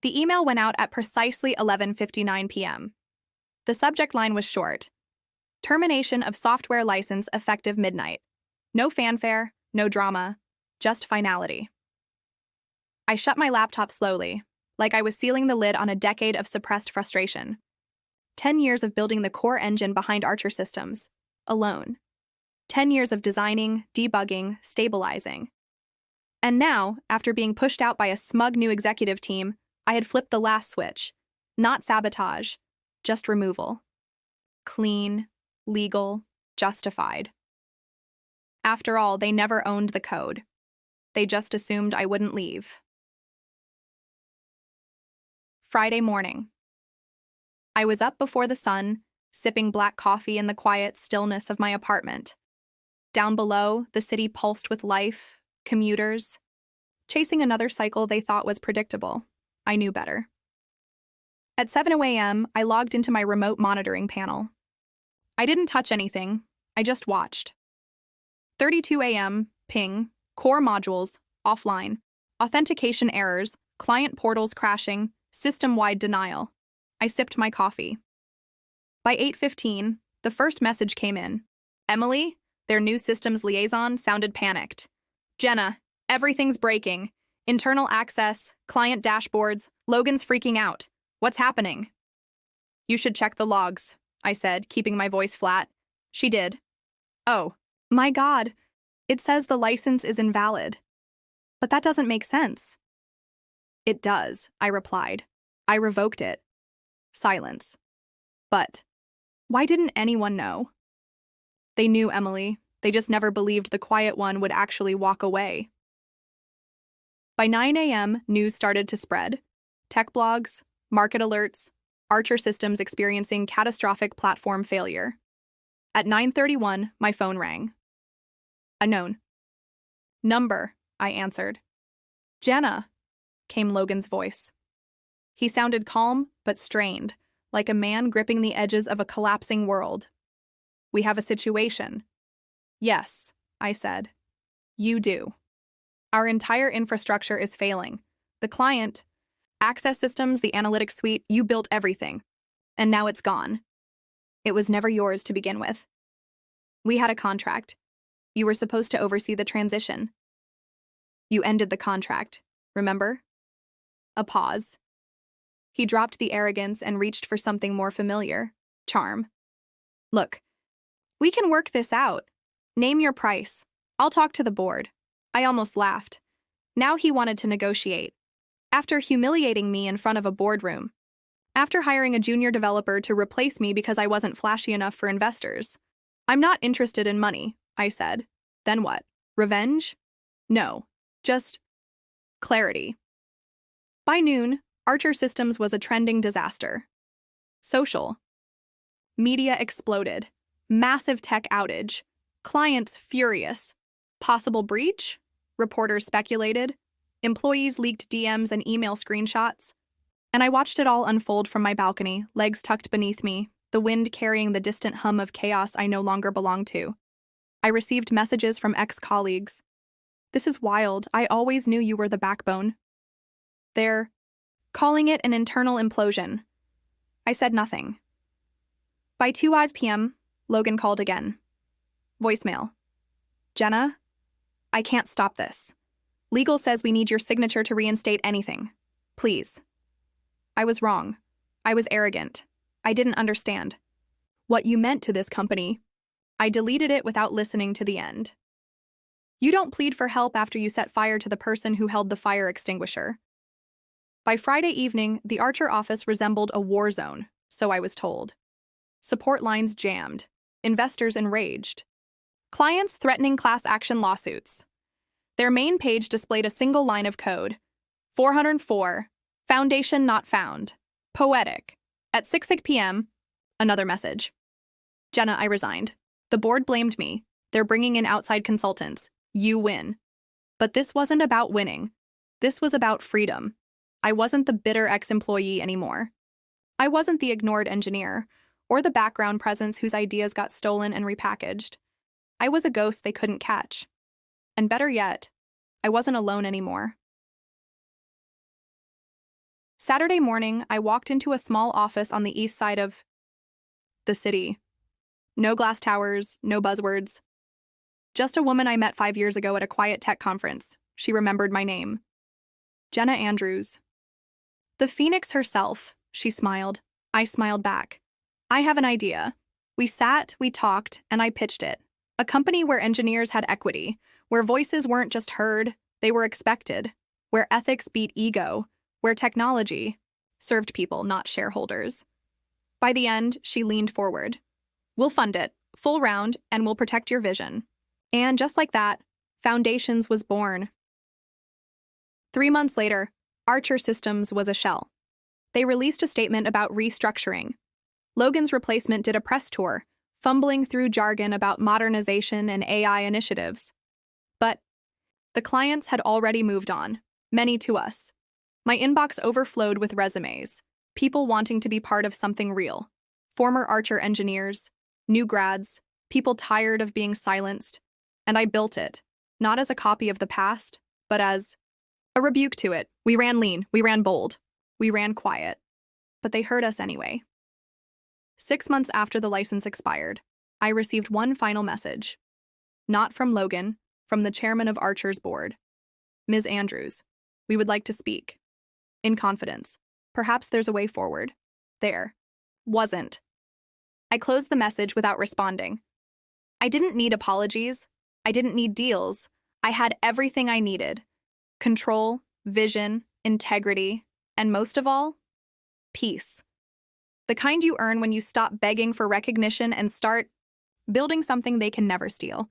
The email went out at precisely 11:59 p.m. The subject line was short. Termination of software license effective midnight. No fanfare, no drama, just finality. I shut my laptop slowly, like I was sealing the lid on a decade of suppressed frustration. 10 years of building the core engine behind Archer systems, alone. 10 years of designing, debugging, stabilizing. And now, after being pushed out by a smug new executive team, I had flipped the last switch. Not sabotage, just removal. Clean, legal, justified. After all, they never owned the code. They just assumed I wouldn't leave. Friday morning. I was up before the sun, sipping black coffee in the quiet stillness of my apartment. Down below, the city pulsed with life, commuters, chasing another cycle they thought was predictable. I knew better. At 7 a.m., I logged into my remote monitoring panel. I didn't touch anything, I just watched. 32 a.m., ping, core modules, offline, authentication errors, client portals crashing, system-wide denial. I sipped my coffee. By 8:15, the first message came in. Emily, their new systems liaison, sounded panicked. Jenna, everything's breaking. Internal access, client dashboards, Logan's freaking out. What's happening? You should check the logs, I said, keeping my voice flat. She did. Oh, my God. It says the license is invalid. But that doesn't make sense. It does, I replied. I revoked it. Silence. But why didn't anyone know? They knew, Emily. They just never believed the quiet one would actually walk away. By 9 a.m., news started to spread. Tech blogs, market alerts, Archer systems experiencing catastrophic platform failure. At 9:31, my phone rang. Unknown. Number, I answered. Jenna, came Logan's voice. He sounded calm but strained, like a man gripping the edges of a collapsing world. We have a situation. Yes, I said. You do. Our entire infrastructure is failing. The client, access systems, the analytics suite, you built everything. And now it's gone. It was never yours to begin with. We had a contract. You were supposed to oversee the transition. You ended the contract, remember? A pause. He dropped the arrogance and reached for something more familiar, charm. Look, we can work this out. Name your price. I'll talk to the board. I almost laughed. Now he wanted to negotiate. After humiliating me in front of a boardroom. After hiring a junior developer to replace me because I wasn't flashy enough for investors. I'm not interested in money, I said. Then what? Revenge? No. Just clarity. By noon, Archer Systems was a trending disaster. Social. Media exploded. Massive tech outage. Clients furious. Possible breach? Reporters speculated. Employees leaked DMs and email screenshots. And I watched it all unfold from my balcony, legs tucked beneath me, the wind carrying the distant hum of chaos I no longer belonged to. I received messages from ex-colleagues. This is wild. I always knew you were the backbone. They're calling it an internal implosion. I said nothing. By 2 p.m., Logan called again. Voicemail. Jenna, I can't stop this. Legal says we need your signature to reinstate anything. Please. I was wrong. I was arrogant. I didn't understand what you meant to this company. I deleted it without listening to the end. You don't plead for help after you set fire to the person who held the fire extinguisher. By Friday evening, the Archer office resembled a war zone, so I was told. Support lines jammed. Investors enraged. Clients threatening class action lawsuits. Their main page displayed a single line of code. 404. Foundation not found. Poetic. At 6 p.m., another message. Jenna, I resigned. The board blamed me. They're bringing in outside consultants. You win. But this wasn't about winning. This was about freedom. I wasn't the bitter ex-employee anymore. I wasn't the ignored engineer, or the background presence whose ideas got stolen and repackaged. I was a ghost they couldn't catch. And better yet, I wasn't alone anymore. Saturday morning, I walked into a small office on the east side of the city. No glass towers, no buzzwords. Just a woman I met 5 years ago at a quiet tech conference. She remembered my name. Jenna Andrews. The Phoenix herself, she smiled. I smiled back. I have an idea. We sat, we talked, and I pitched it. A company where engineers had equity, where voices weren't just heard, they were expected, where ethics beat ego, where technology served people, not shareholders. By the end, she leaned forward. We'll fund it, full round, and we'll protect your vision. And just like that, Foundations was born. 3 months later, Archer Systems was a shell. They released a statement about restructuring. Logan's replacement did a press tour, fumbling through jargon about modernization and AI initiatives. But the clients had already moved on, many to us. My inbox overflowed with resumes, people wanting to be part of something real. Former Archer engineers, new grads, people tired of being silenced. And I built it, not as a copy of the past, but as a rebuke to it. We ran lean, we ran bold, we ran quiet. But they heard us anyway. 6 months after the license expired, I received one final message. Not from Logan, from the chairman of Archer's board. Ms. Andrews, we would like to speak. In confidence. Perhaps there's a way forward. There. Wasn't. I closed the message without responding. I didn't need apologies. I didn't need deals. I had everything I needed. Control, vision, integrity, and most of all, peace. The kind you earn when you stop begging for recognition and start building something they can never steal.